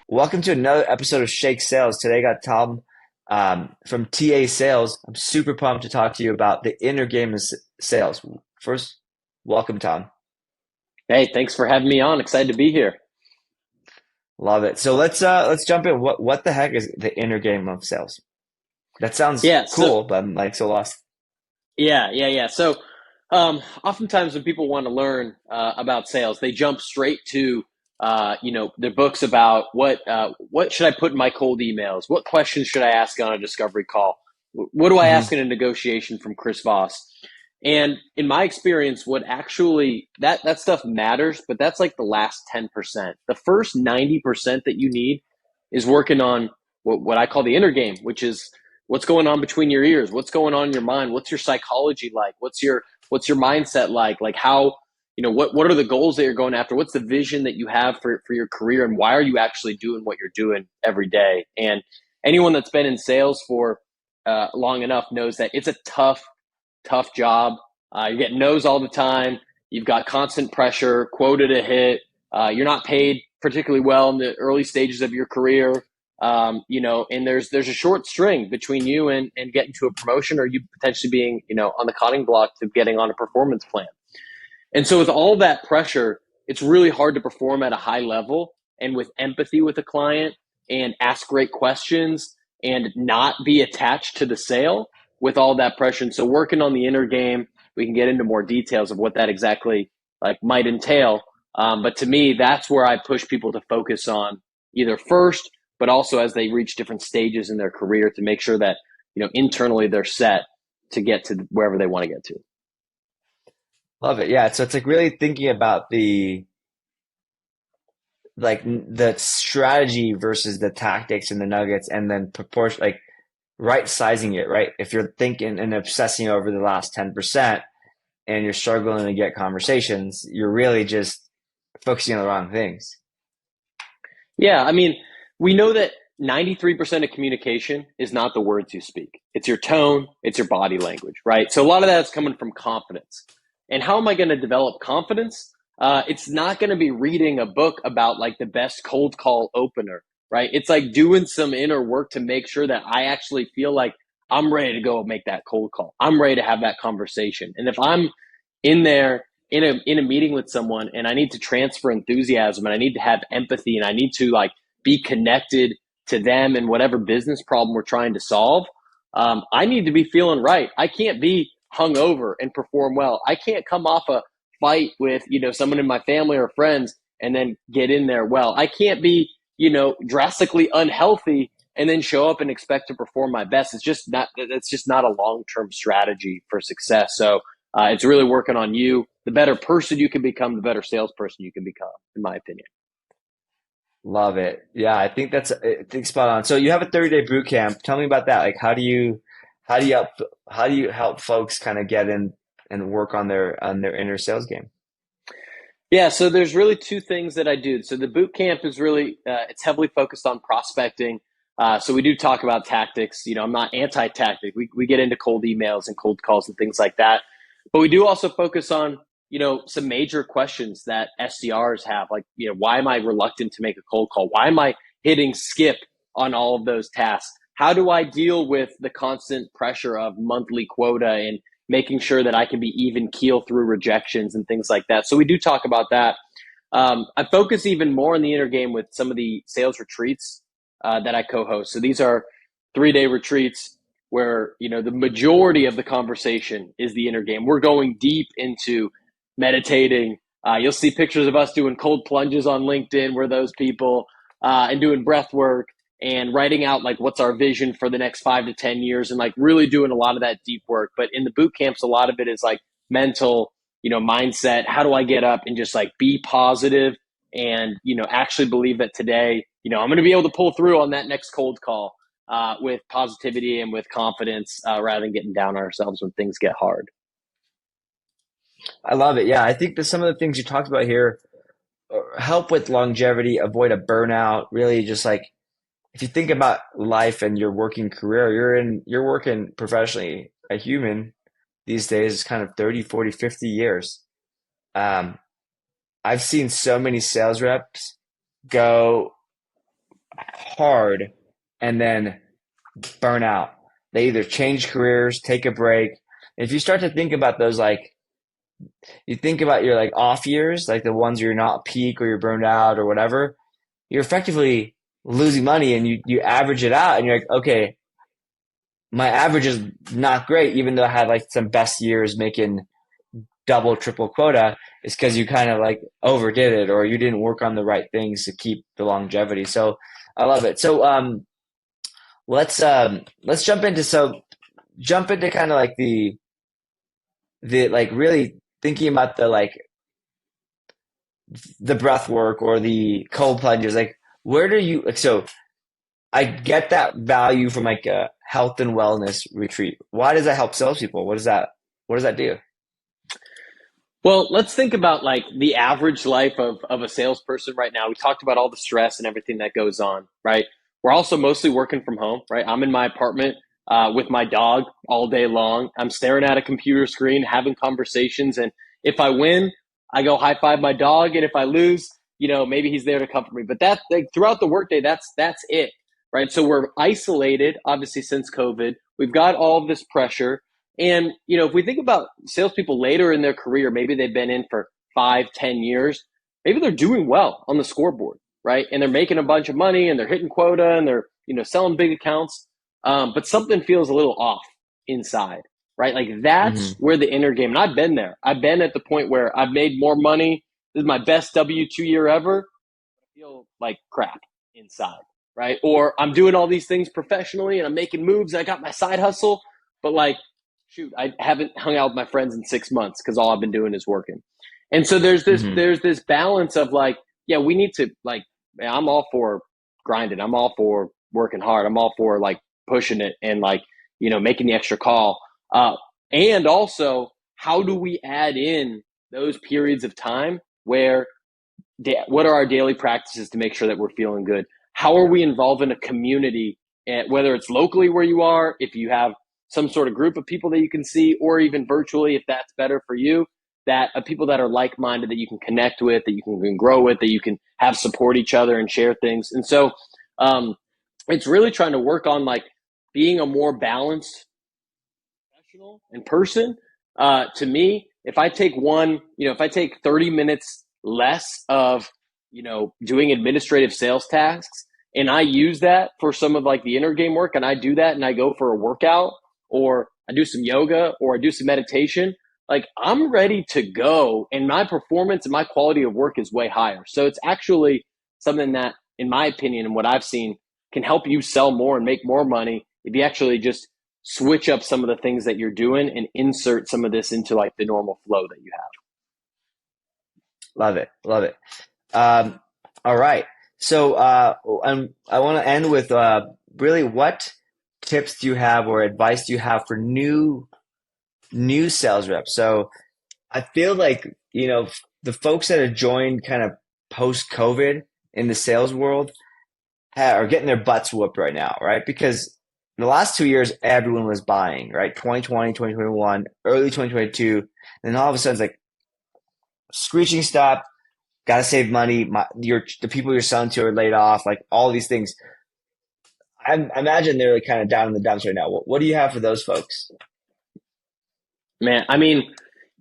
Welcome to another episode of Shake Sales. Today I got Tom from TA Sales. I'm super pumped to talk to you about the inner game of sales. First, welcome, Tom. Hey, thanks for having me on. Excited to be here. Love it. So let's jump in. What the heck is the inner game of sales? That sounds Yeah, so cool, but I'm like so lost. yeah. Oftentimes when people want to learn about sales, they jump straight to their books about what should I put in my cold emails? What questions should I ask on a discovery call? What do I ask Hmm. in a negotiation from Chris Voss? And in my experience, what actually that stuff matters, but that's like the last 10%. The first 90% that you need is working on what I call the inner game, which is what's going on between your ears, what's going on in your mind, what's your psychology like, what's your mindset like how what are the goals that you're going after, what's the vision that you have for your career, and why are you actually doing what you're doing every day. And anyone that's been in sales for long enough knows that it's a tough job. You're getting no's all the time. You've got constant pressure, quota to hit. You're not paid particularly well in the early stages of your career. And there's a short string between you and getting to a promotion, or you potentially being, on the cutting block to getting on a performance plan. And so with all that pressure, it's really hard to perform at a high level and with empathy with a client and ask great questions and not be attached to the sale with all that pressure. And so working on the inner game, we can get into more details of what that exactly like might entail. But to me, that's where I push people to focus on either first, but also as they reach different stages in their career to make sure that, internally they're set to get to wherever they want to get to. Love it. Yeah. So it's like really thinking about the strategy versus the tactics and the nuggets, and then proportion like right sizing it, right? If you're thinking and obsessing over the last 10% and you're struggling to get conversations, you're really just focusing on the wrong things. Yeah, I mean, we know that 93% of communication is not the words you speak. It's your tone, it's your body language, right? So a lot of that is coming from confidence. And how am I going to develop confidence? It's not going to be reading a book about like the best cold call opener, right? It's like doing some inner work to make sure that I actually feel like I'm ready to go make that cold call. I'm ready to have that conversation. And if I'm in there in a meeting with someone and I need to transfer enthusiasm and I need to have empathy and I need to like be connected to them and whatever business problem we're trying to solve, I need to be feeling right. I can't be hungover and perform well. I can't come off a fight with someone in my family or friends and then get in there well. I can't be drastically unhealthy and then show up and expect to perform my best. It's just not a long-term strategy for success. So it's really working on you. The better person you can become, the better salesperson you can become, in my opinion. Love it. Yeah, I think spot on. So you have a 30-day boot camp. Tell me about that. Like how do you help folks kind of get in and work on their inner sales game? Yeah, so there's really two things that I do. So the boot camp is really it's heavily focused on prospecting. So we do talk about tactics. I'm not anti-tactic. We get into cold emails and cold calls and things like that. But we do also focus on some major questions that SDRs have, like why am I reluctant to make a cold call? Why am I hitting skip on all of those tasks? How do I deal with the constant pressure of monthly quota and making sure that I can be even keel through rejections and things like that? So we do talk about that. I focus even more on the inner game with some of the sales retreats that I co-host. So these are 3-day retreats where the majority of the conversation is the inner game. We're going deep into meditating. You'll see pictures of us doing cold plunges on LinkedIn. We're those people, and doing breath work and writing out like what's our vision for the next 5 to 10 years, and like really doing a lot of that deep work. But in the boot camps, a lot of it is like mental, mindset. How do I get up and just like be positive and, actually believe that today, I'm going to be able to pull through on that next cold call with positivity and with confidence, rather than getting down on ourselves when things get hard. I love it. Yeah, I think that some of the things you talked about here help with longevity, avoid a burnout, really just like if you think about life and your working career, you're working professionally, a human these days is kind of 30, 40, 50 years. Um, I've seen so many sales reps go hard and then burn out. They either change careers, take a break. If you start to think about those, like you think about your like off years, like the ones where you're not peak or you're burned out or whatever, you're effectively losing money and you average it out and you're like, okay, my average is not great, even though I had like some best years making double, triple quota, is because you kind of like overdid it or you didn't work on the right things to keep the longevity. So I love it. So let's jump into kind of like the like really thinking about the like the breath work or the cold plunges. Like where do you like so I get that value from like a health and wellness retreat. Why does that help salespeople? What does that do? Well, let's think about like the average life of a salesperson right now. We talked about all the stress and everything that goes on, right? We're also mostly working from home, right? I'm in my apartment with my dog all day long. I'm staring at a computer screen, having conversations. And if I win, I go high five my dog. And if I lose, maybe he's there to comfort me. But that like, throughout the workday, that's it, right? So we're isolated, obviously, since COVID. We've got all of this pressure. And, if we think about salespeople later in their career, maybe they've been in for 5, 10 years, maybe they're doing well on the scoreboard, right? And they're making a bunch of money and they're hitting quota and they're, selling big accounts. But something feels a little off inside, right? Like that's Hmm. where the inner game, and I've been there. I've been at the point where I've made more money. This is my best W-2 year ever. I feel like crap inside, right? Or I'm doing all these things professionally and I'm making moves. I got my side hustle, but like, shoot, I haven't hung out with my friends in 6 months because all I've been doing is working. And so there's this Hmm. there's this balance of like, yeah, we need to like, man, I'm all for grinding. I'm all for working hard. I'm all for like pushing it and like, making the extra call. And also, how do we add in those periods of time where what are our daily practices to make sure that we're feeling good? How are we involved in a community, whether it's locally where you are, if you have some sort of group of people that you can see, or even virtually, if that's better for you, that people that are like-minded, that you can connect with, that you can grow with, that you can have support each other and share things. And so um, it's really trying to work on like being a more balanced professional and person. To me, if I take 30 minutes less of, doing administrative sales tasks and I use that for some of like the inner game work and I do that and I go for a workout or I do some yoga or I do some meditation, like I'm ready to go and my performance and my quality of work is way higher. So it's actually something that, in my opinion, and what I've seen, can help you sell more and make more money if you actually just switch up some of the things that you're doing and insert some of this into like the normal flow that you have. Love it. Love it. Um, all right. So I want to end with really what tips do you have or advice do you have for new sales reps? So I feel like, the folks that have joined kind of post COVID in the sales world are getting their butts whooped right now, right? Because in the last 2 years, everyone was buying, right? 2020, 2021, early 2022. And then all of a sudden it's like screeching stop, got to save money. The people you're selling to are laid off, like all these things. I imagine they're like kind of down in the dumps right now. What do you have for those folks? Man, I mean,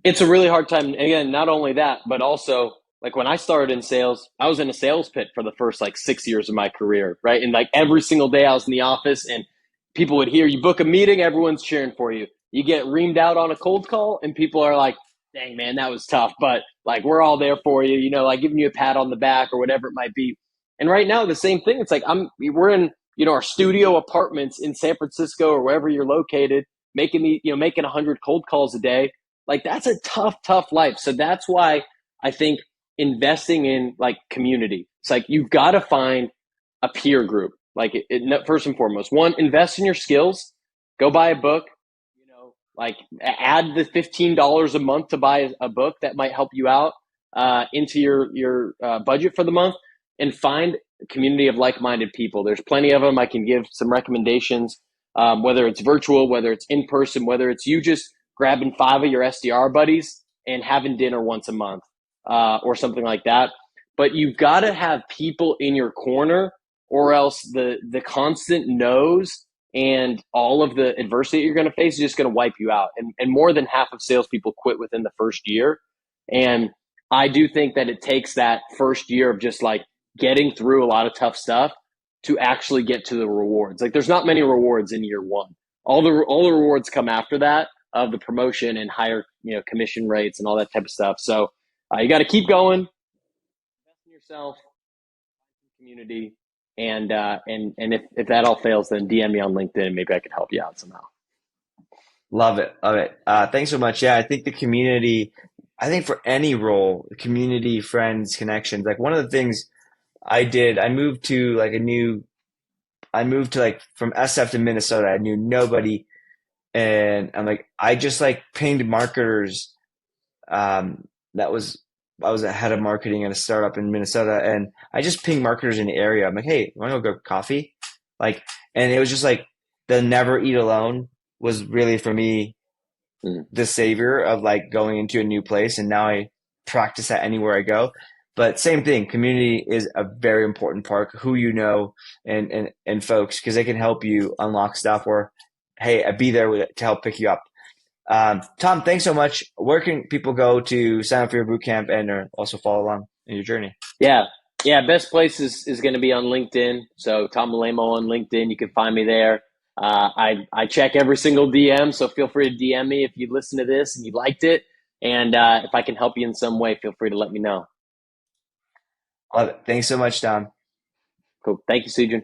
it's a really hard time. Again, not only that, but also like when I started in sales, I was in a sales pit for the first like 6 years of my career, right? And like every single day I was in the office and people would hear you book a meeting, everyone's cheering for you. You get reamed out on a cold call and people are like, dang, man, that was tough, but like we're all there for you, like giving you a pat on the back or whatever it might be. And right now, the same thing. It's like we're in, our studio apartments in San Francisco or wherever you're located, making 100 cold calls a day. Like that's a tough, tough life. So that's why I think investing in like community. It's like you've got to find a peer group. Like first and foremost, one, invest in your skills. Go buy a book. Like add the $15 a month to buy a book that might help you out into your budget for the month, and find a community of like-minded people. There's plenty of them. I can give some recommendations, whether it's virtual, whether it's in person, whether it's you just grabbing 5 of your SDR buddies and having dinner once a month, or something like that. But you've got to have people in your corner, or else the constant no's and all of the adversity that you're going to face is just going to wipe you out. And more than half of salespeople quit within the first year. And I do think that it takes that first year of just like getting through a lot of tough stuff to actually get to the rewards. Like there's not many rewards in year one. All the rewards come after that, of the promotion and higher, commission rates and all that type of stuff. So you got to keep going, invest in yourself, community, and if that all fails, then DM me on LinkedIn and maybe I can help you out somehow. Love it. Love it. Thanks so much. Yeah, I think the community, I think for any role, community, friends, connections, like one of the things I did, I moved to like from SF to Minnesota. I knew nobody. And I'm like, I just like pinged marketers. That was, I was a head of marketing at a startup in Minnesota. And I just pinged marketers in the area. I'm like, hey, you want to go grab coffee? Like, and it was just like the never eat alone was really for me the savior of like going into a new place. And now I practice that anywhere I go. But same thing, community is a very important part, who you know and folks, because they can help you unlock stuff or, hey, I'd be there to help pick you up. Tom, thanks so much. Where can people go to sign up for your boot camp and also follow along in your journey? Yeah. Yeah. Best place is going to be on LinkedIn. So Tom Alaimo on LinkedIn. You can find me there. I check every single DM. So feel free to DM me if you listen to this and you liked it. And if I can help you in some way, feel free to let me know. Love it. Thanks so much, Tom. Cool. Thank you, Sujan.